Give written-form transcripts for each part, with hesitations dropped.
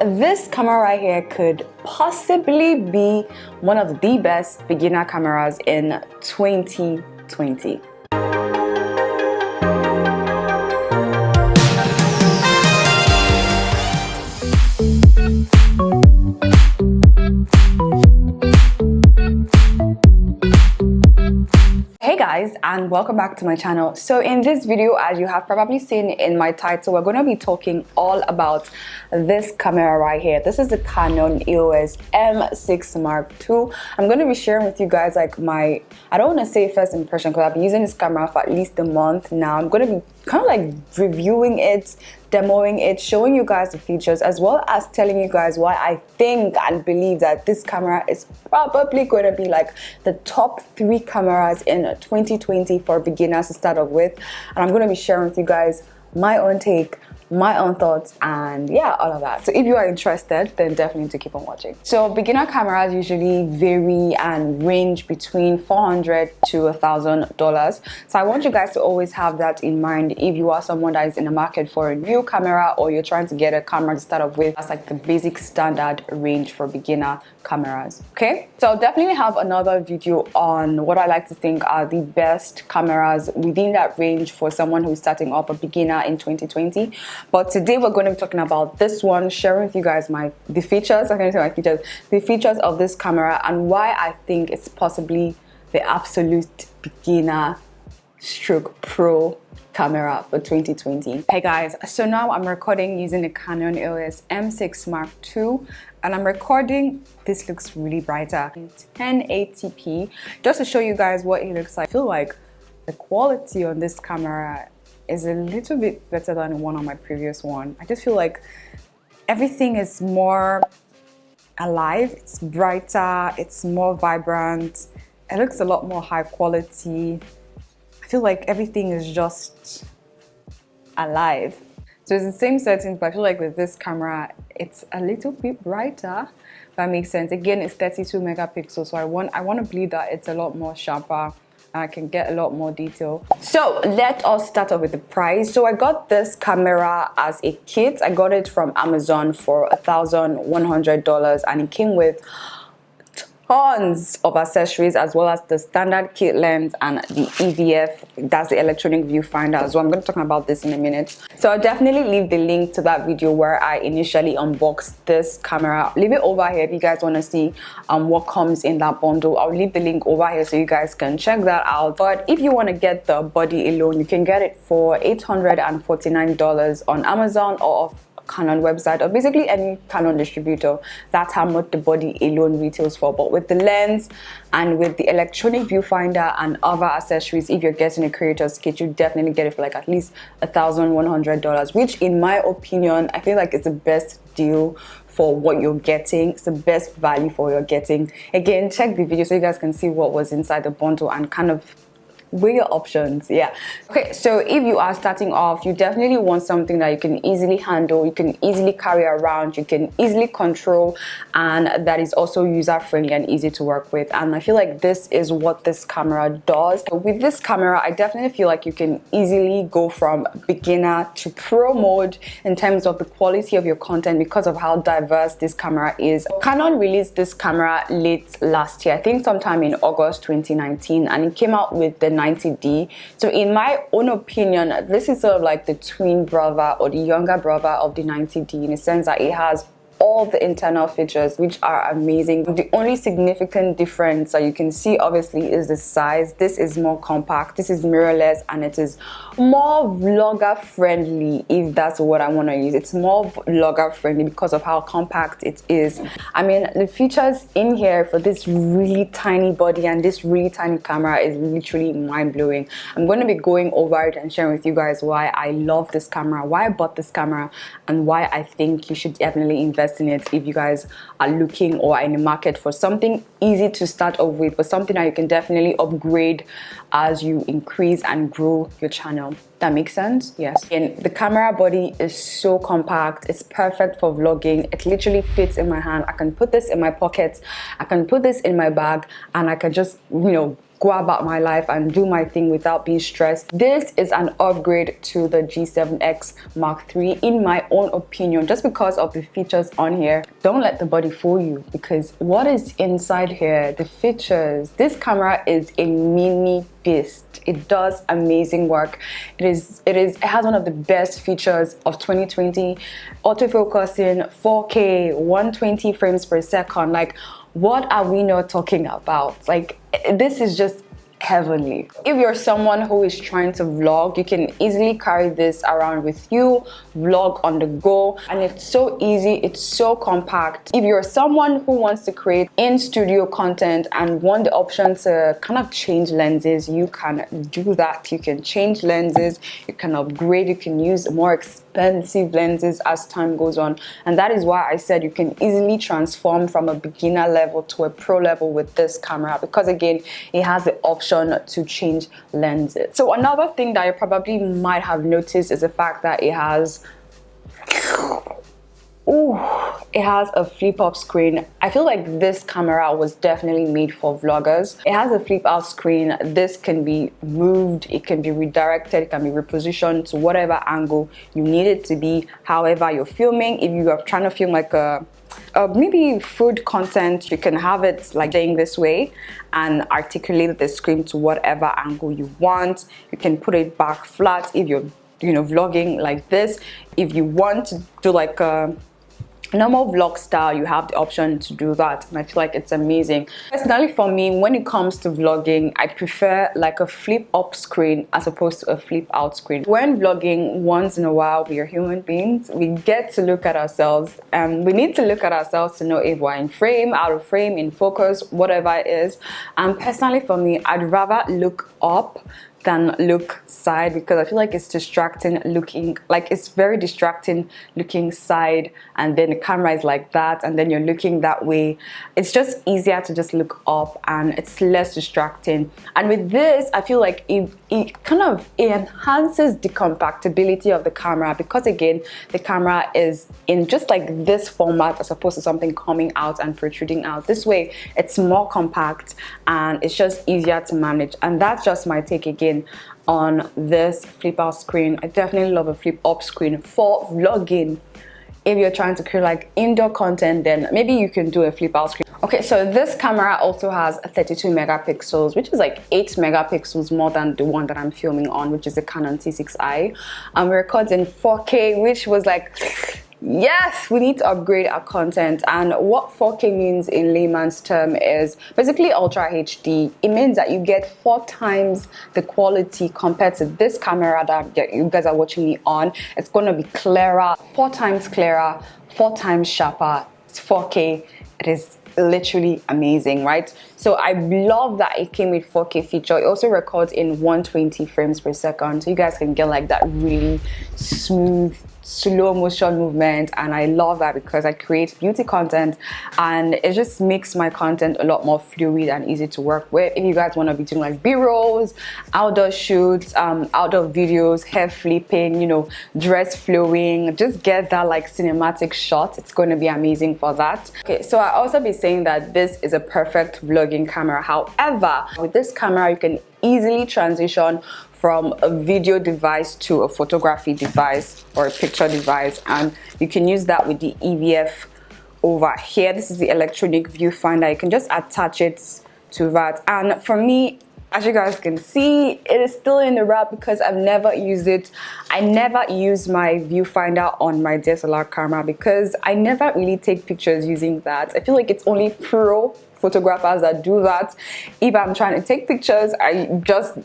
this camera right here could possibly be one of the best beginner cameras in 2020. Hey guys, and welcome back to my channel. So in this video, as you have probably seen in my title, we're going to be talking all about this camera right here. This is the Canon Eos M6 Mark II. I'm going to be sharing with you guys like my, I don't want to say first impression because I've been using this camera for at least a month now. I'm going to be kind of like reviewing it, demoing it, showing you guys the features, as well as telling you guys why I think and believe that this camera is probably going to be like the top 3 cameras in 2020 for beginners to start off with. And I'm going to be sharing with you guys my own take, my own thoughts, and yeah, all of that. So if you are interested, then definitely to keep on watching. So beginner cameras usually vary and range between $400 to $1,000. So I want you guys to always have that in mind if you are someone that is in the market for a new camera, or you're trying to get a camera to start off with. That's like the basic standard range for beginner cameras. Okay, so I'll definitely have another video on what I like to think are the best cameras within that range for someone who's starting off a beginner in 2020. But today we're going to be talking about this one, sharing with you guys the features of this camera and why I think it's possibly the absolute beginner stroke pro camera for 2020. Hey guys, so now I'm recording using the Canon Eos M6 Mark II, and I'm recording, this looks really brighter, in 1080p, just to show you guys what it looks like. I feel like the quality on this camera is a little bit better than the one on my previous one. I just feel like everything is more alive, it's brighter, it's more vibrant, it looks a lot more high quality. I feel like everything is just alive. So it's the same settings, but I feel like with this camera, it's a little bit brighter, if that makes sense. Again, it's 32 megapixels, so I want to believe that it's a lot more sharper. I can get a lot more detail. So let us start off with the price. So I got this camera as a kit. I got it from Amazon for $1,100, and it came with tons of accessories, as well as the standard kit lens and the EVF, that's the electronic viewfinder as well. I'm going to talk about this in a minute. So I'll definitely leave the link to that video where I initially unboxed this camera. Leave it over here if you guys want to see what comes in that bundle. I'll leave the link over here so you guys can check that out. But if you want to get the body alone, you can get it for $849 on Amazon or off Canon website, or basically any Canon distributor. That's how much the body alone retails for. But with the lens and with the electronic viewfinder and other accessories, if you're getting a creator's kit, you definitely get it for like at least $1,100, which in my opinion, I feel like it's the best deal for what you're getting. It's the best value for what you're getting. Again, check the video so you guys can see what was inside the bundle and kind of weigh your options. Yeah. Okay, so if you are starting off, you definitely want something that you can easily handle, you can easily carry around, you can easily control, and that is also user friendly and easy to work with. And I feel like this is what this camera does. So with this camera, I definitely feel like you can easily go from beginner to pro mode in terms of the quality of your content because of how diverse this camera is. Canon released this camera late last year, I think sometime in August 2019, and it came out with the 90D. So in my own opinion, this is sort of like the twin brother or the younger brother of the 90D, in the sense that it has all the internal features which are amazing. The only significant difference that you can see obviously is the size. This is more compact, this is mirrorless, and it is more vlogger friendly, if that's what I want to use. It's more vlogger friendly because of how compact it is. I mean, the features in here for this really tiny body and this really tiny camera is literally mind-blowing. I'm going to be going over it and sharing with you guys why I love this camera, why I bought this camera, and why I think you should definitely invest in it if you guys are looking or are in the market for something easy to start off with, but something that you can definitely upgrade as you increase and grow your channel. That makes sense? Yes. And the camera body is so compact, it's perfect for vlogging. It literally fits in my hand. I can put this in my pocket, I can put this in my bag, and I can just, you know, go about my life and do my thing without being stressed. This is an upgrade to the G7X Mark III in my own opinion, just because of the features on here. Don't let the body fool you, because what is inside here, the features, this camera is a mini beast. It does amazing work. It has one of the best features of 2020, autofocusing, 4K, 120 frames per second. Like, what are we not talking about? Like, this is just heavenly. If you're someone who is trying to vlog, you can easily carry this around with you, vlog on the go, and it's so easy, it's so compact. If you're someone who wants to create in-studio content and want the option to kind of change lenses, you can do that. You can change lenses, you can upgrade, you can use more expensive lenses as time goes on, and that is why I said you can easily transform from a beginner level to a pro level with this camera, because again, it has the option to change lenses. So another thing that you probably might have noticed is the fact that it has a flip-up screen. I feel like this camera was definitely made for vloggers. It has a flip-out screen. This can be moved, it can be redirected, it can be repositioned to whatever angle you need it to be, however you're filming. If you are trying to film like maybe food content, you can have it like laying this way and articulate the screen to whatever angle you want. You can put it back flat if you're vlogging like this. If you want to do like a normal vlog style, you have the option to do that, and I feel like it's amazing. Personally, for me, when it comes to vlogging, I prefer like a flip up screen as opposed to a flip out screen. When vlogging, once in a while, we are human beings, we get to look at ourselves, and we need to look at ourselves to know if we're in frame, out of frame, in focus, whatever it is. And personally for me, I'd rather look up than look side, because I feel like it's distracting looking, like it's very distracting looking side, and then the camera is like that, and then you're looking that way. It's just easier to just look up, and it's less distracting. And with this, I feel like it enhances the compactability of the camera, because again, the camera is in just like this format as opposed to something coming out and protruding out. This way, it's more compact and it's just easier to manage. And that's just my take again on this flip out screen. I definitely love a flip up screen for vlogging. If you're trying to create like indoor content, then maybe you can do a flip out screen. Okay, so this camera also has 32 megapixels, which is like 8 megapixels more than the one that I'm filming on, which is the Canon T6i. And we record in 4K, which was like, yes, we need to upgrade our content. And what 4K means in layman's term is basically Ultra HD. It means that you get 4 times the quality compared to this camera that you guys are watching me on. It's going to be clearer, 4 times clearer, 4 times sharper. It's 4K. It is literally amazing, right? So I love that it came with 4K feature. It also records in 120 frames per second, so you guys can get like that really smooth slow motion movement, and I love that because I create beauty content and it just makes my content a lot more fluid and easy to work with. If you guys want to be doing like b-rolls, outdoor shoots, outdoor videos, hair flipping, dress flowing, just get that like cinematic shot, it's going to be amazing for that. Okay, so I also be saying that this is a perfect vlogging camera. However, with this camera you can easily transition from a video device to a photography device or a picture device, and you can use that with the EVF over here. This is the electronic viewfinder. You can just attach it to that, and for me, as you guys can see, it is still in the wrap because I've never used it. I never use my viewfinder on my DSLR camera because I never really take pictures using that. I feel like it's only pro photographers that do that. If I'm trying to take pictures, I just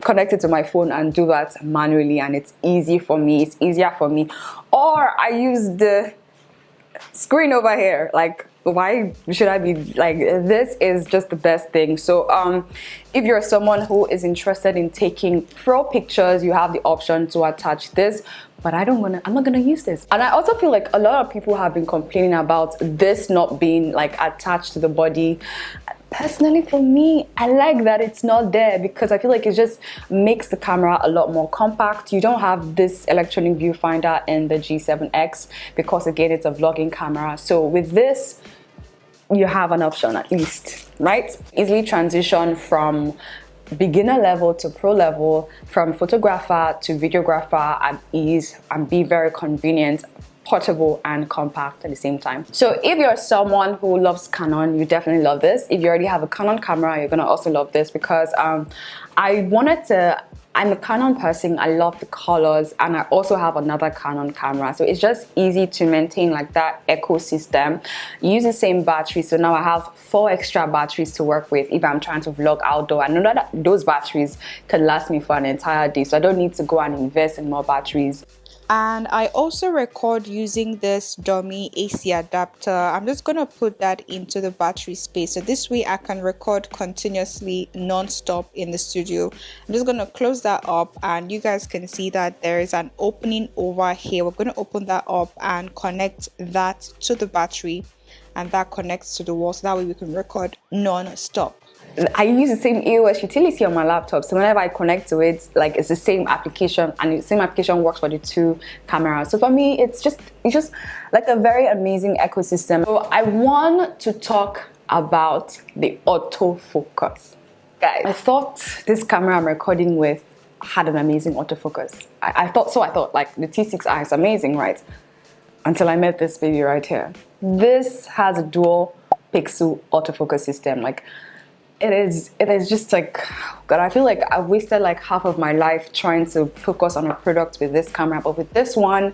connect it to my phone and do that manually, and it's easy for me. It's easier for me. Or I use the screen over here. Like, why should I be like, this is just the best thing. So if you're someone who is interested in taking pro pictures, you have the option to attach this, but I'm not gonna use this. And I also feel like a lot of people have been complaining about this not being like attached to the body. Personally, for me, I like that it's not there because I feel like it just makes the camera a lot more compact. You don't have this electronic viewfinder in the G7X because again, it's a vlogging camera. So with this, you have an option at least. right? Easily transition from beginner level to pro level, from photographer to videographer at ease, and be very convenient, portable and compact at the same time. So if you're someone who loves Canon, you definitely love this. If you already have a Canon camera, you're gonna also love this, because I'm a Canon person. I love the colors, and I also have another Canon camera, so it's just easy to maintain like that ecosystem. Use the same battery, so now I have 4 extra batteries to work with if I'm trying to vlog outdoor. I know that those batteries can last me for an entire day, so I don't need to go and invest in more batteries. And I also record using this dummy AC adapter. I'm just going to put that into the battery space, so this way I can record continuously non-stop in the studio. I'm just going to close that up, and you guys can see that there is an opening over here. We're going to open that up and connect that to the battery, and that connects to the wall, so that way we can record non-stop. I use the same EOS utility on my laptop, so whenever I connect to it, like, it's the same application, and the same application works for the 2 cameras. So for me, it's just like a very amazing ecosystem. So I want to talk about the autofocus. Guys, I thought this camera I'm recording with had an amazing autofocus. I thought like the T6i is amazing, right? Until I met this baby right here. This has a dual pixel autofocus system. Like, it is just like, God, I feel like I wasted like half of my life trying to focus on a product with this camera, but with this one,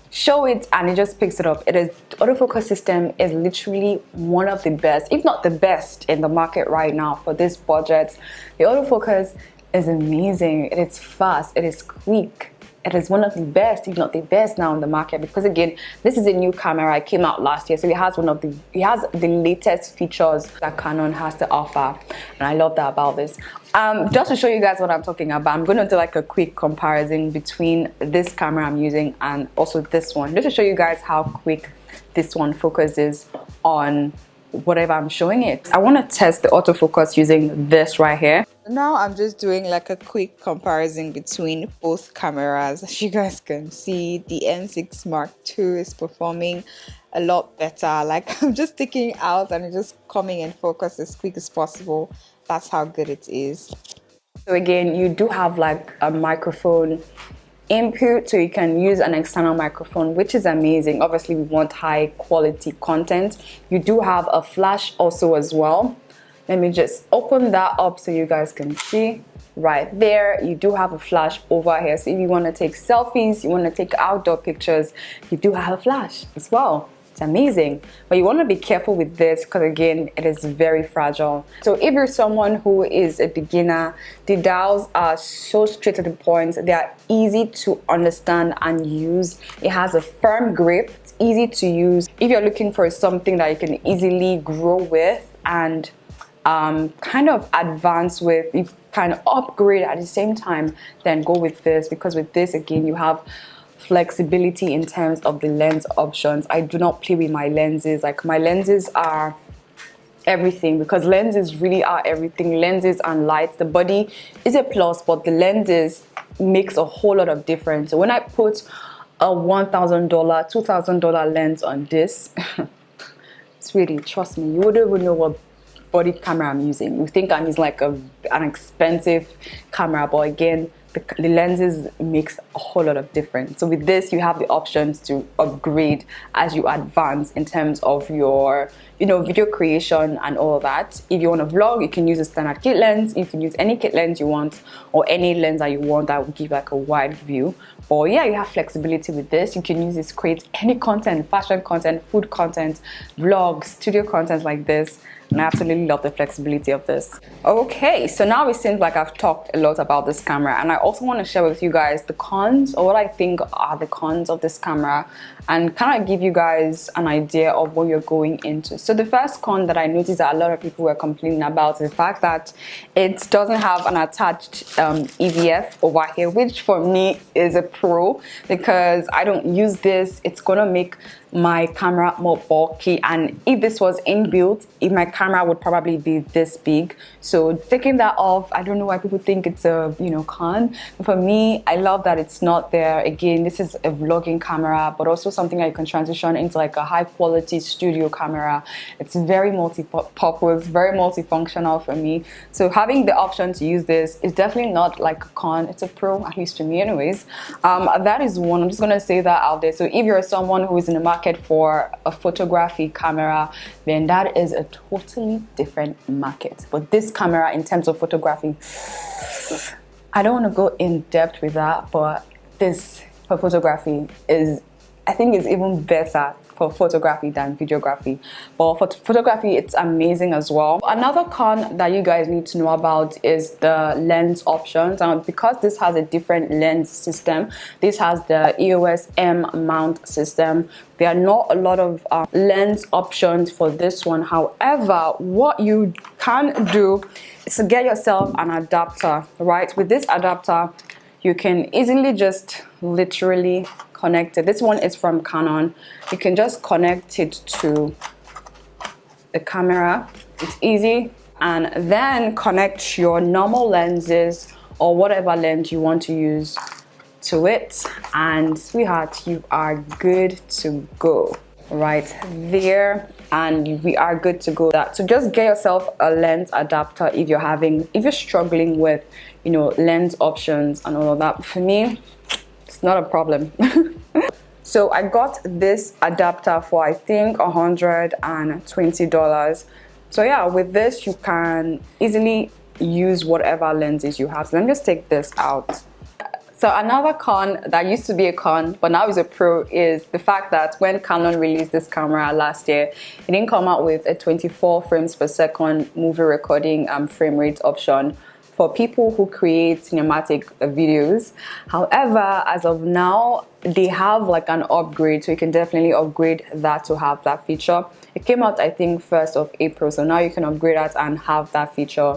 show it and it just picks it up. The autofocus system is literally one of the best, if not the best, in the market right now for this budget. The autofocus is amazing. It is fast. It is quick. It is one of the best, if not the best now in the market, because again, this is a new camera. It came out last year, so it has the latest features that Canon has to offer, and I love that about this. Just to show you guys what I'm talking about, I'm going to do like a quick comparison between this camera I'm using and also this one, just to show you guys how quick this one focuses on whatever I'm showing it. I want to test the autofocus using this right here. Now I'm just doing like a quick comparison between both cameras. As you guys can see, the M6 Mark II is performing a lot better. Like, I'm just taking it out and it's just coming in focus as quick as possible. That's how good it is. So again, you do have like a microphone input, so you can use an external microphone, which is amazing. Obviously we want high quality content. You do have a flash also as well. Let me just open that up so you guys can see right there. You do have a flash over here, so if you want to take selfies, you want to take outdoor pictures, you do have a flash as well. It's amazing, but you want to be careful with this because again, it is very fragile. So if you're someone who is a beginner, the dials are so straight to the point. They are easy to understand and use. It has a firm grip. It's easy to use. If you're looking for something that you can easily grow with and kind of advance with, you kind of upgrade at the same time, then go with this, because with this again you have flexibility in terms of the lens options. I do not play with my lenses. Like, my lenses are everything, because lenses really are everything. Lenses and lights, the body is a plus, but the lenses makes a whole lot of difference. So when I put a $1,000 $2,000 lens on this, sweetie, trust me, you wouldn't even know what body camera I'm using. You think I'm using like an expensive camera, but again, the lenses makes a whole lot of difference. So with this, you have the options to upgrade as you advance in terms of your, video creation and all of that. If you want to vlog, you can use a standard kit lens. You can use any kit lens you want, or any lens that you want that will give like a wide view. Or yeah, you have flexibility with this. You can use this to create any content, fashion content, food content, vlogs, studio content like this. And I absolutely love the flexibility of this. Okay, so now it seems like I've talked a lot about this camera, and I also want to share with you guys the cons, or what I think are the cons of this camera, and kind of give you guys an idea of what you're going into. So the first con that I noticed that a lot of people were complaining about is the fact that it doesn't have an attached EVF over here, which for me is a pro, because I don't use this. It's gonna make my camera more bulky, and if this was inbuilt, if my camera would probably be this big. So taking that off, I don't know why people think it's a con. For me, I love that it's not there. Again, this is a vlogging camera, but also something that you can transition into like a high quality studio camera. It's very multi-purpose, very multifunctional for me. So having the option to use this is definitely not like a con, it's a pro, at least to me anyways. That is one. I'm just gonna say that out there. So if you're someone who is in the market for a photography camera, then that is a totally different market. But this camera, in terms of photography, I don't want to go in depth with that, but this for photography is, I think, is even better for photography than videography. But for photography, it's amazing as well. Another con that you guys need to know about is the lens options. And because this has a different lens system, this has the EOS M mount system, there are not a lot of lens options for this one. However, what you can do is to get yourself an adapter, right? With this adapter, you can easily just literally connect it. This one is from Canon. You can just connect it to the camera. It's easy. And then connect your normal lenses or whatever lens you want to use to it. And sweetheart, you are good to go right there. And we are good to go. So just get yourself a lens adapter if you're struggling with lens options and all of that. For me, it's not a problem. So I got this adapter for I think $120. So yeah, with this you can easily use whatever lenses you have. So let me just take this out. So another con that used to be a con but now is a pro is the fact that when Canon released this camera last year, it didn't come out with a 24 frames per second movie recording frame rate option for people who create cinematic videos. However, as of now, they have like an upgrade, so you can definitely upgrade that to have that feature. It came out I think 1st of April, so now you can upgrade that and have that feature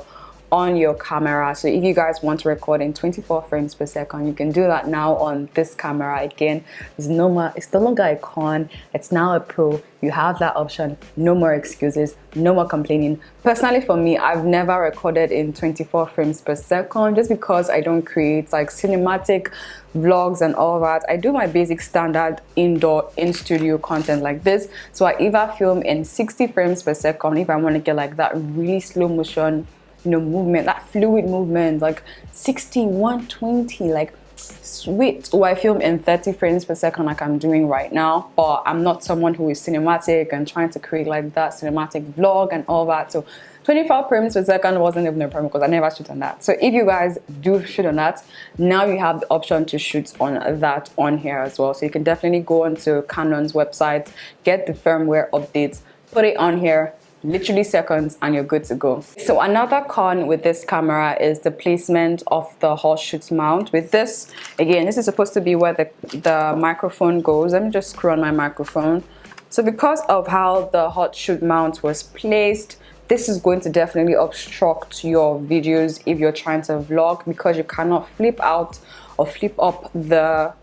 on your camera. So if you guys want to record in 24 frames per second, you can do that now on this camera. Again, it's no longer a con, it's now a pro. You have that option. No more excuses, no more complaining. Personally for me, I've never recorded in 24 frames per second just because I don't create like cinematic vlogs and all that. I do my basic standard indoor in-studio content like this. So I either film in 60 frames per second if I want to get like that really slow motion movement, that fluid movement, like 60, 120, like sweet. Or I film in 30 frames per second like I'm doing right now, but I'm not someone who is cinematic and trying to create like that cinematic vlog and all that. So 24 frames per second wasn't even a problem because I never shoot on that. So if you guys do shoot on that, now you have the option to shoot on that on here as well. So you can definitely go onto Canon's website, get the firmware updates, put it on here, literally seconds, and you're good to go. So another con with this camera is the placement of the hot shoot mount. With this, again, this is supposed to be where the microphone goes. Let me just screw on my microphone. So because of how the hot shoot mount was placed, this is going to definitely obstruct your videos if you're trying to vlog, because you cannot flip out or flip up the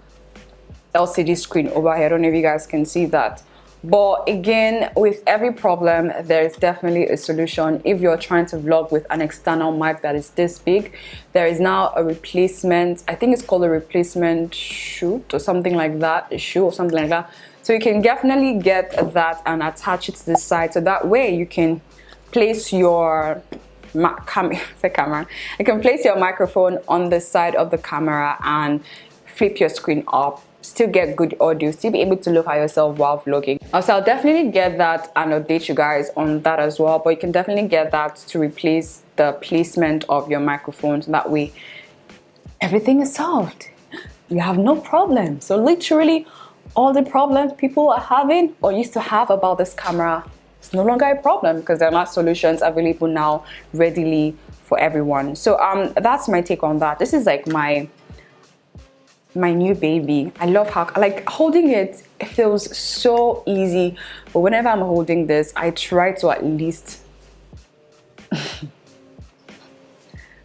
LCD screen over here. I don't know if you guys can see that. But again, with every problem, there is definitely a solution. If you're trying to vlog with an external mic that is this big, there is now a replacement. I think it's called a replacement shoot or something like that, a shoe or something like that. So you can definitely get that and attach it to the side. So that way you can place your camera. You can place your microphone on the side of the camera and flip your screen up, still get good audio, still be able to look at yourself while vlogging. Also, I'll definitely get that and update you guys on that as well, but you can definitely get that to replace the placement of your microphone, so that way everything is solved. You have no problem. So literally all the problems people are having or used to have about this camera, it's no longer a problem because there are not solutions available now readily for everyone. So that's my take on that. This is like my new baby. I love how, like, holding it, it feels so easy, but whenever I'm holding this, I try to at least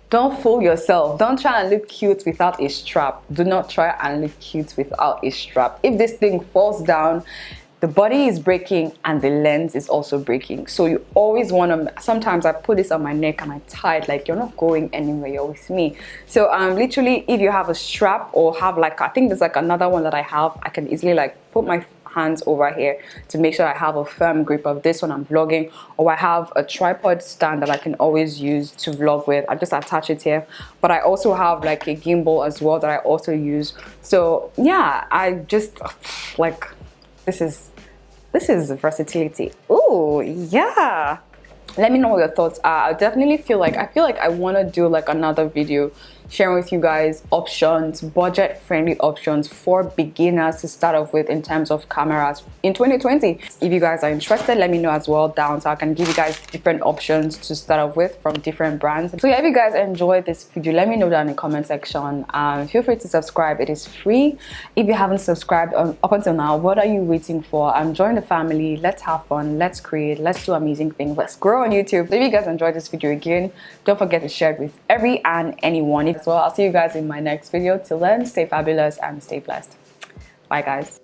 don't fool yourself. Don't try and look cute without a strap. Do not try and look cute without a strap. If this thing falls down, the body is breaking and the lens is also breaking. So you always want to, sometimes I put this on my neck and I tie it, like you're not going anywhere, you're with me. So literally, if you have a strap or have like, I think there's like another one that I have, I can easily like put my hands over here to make sure I have a firm grip of this when I'm vlogging, or I have a tripod stand that I can always use to vlog with. I just attach it here, but I also have like a gimbal as well that I also use. So yeah, I just like, this is versatility. Oh yeah, let me know what your thoughts are. I definitely feel like I want to do like another video sharing with you guys options, budget friendly options for beginners to start off with in terms of cameras in 2020. If you guys are interested, let me know as well down so I can give you guys different options to start off with from different brands. So yeah, if you guys enjoyed this video, let me know down in the comment section. Feel free to subscribe, it is free. If you haven't subscribed up until now, what are you waiting for? Join the family, let's have fun, let's create, let's do amazing things, let's grow on YouTube. So if you guys enjoyed this video again, don't forget to share it with every and anyone. Well, I'll see you guys in my next video. Till then, stay fabulous and stay blessed. Bye guys.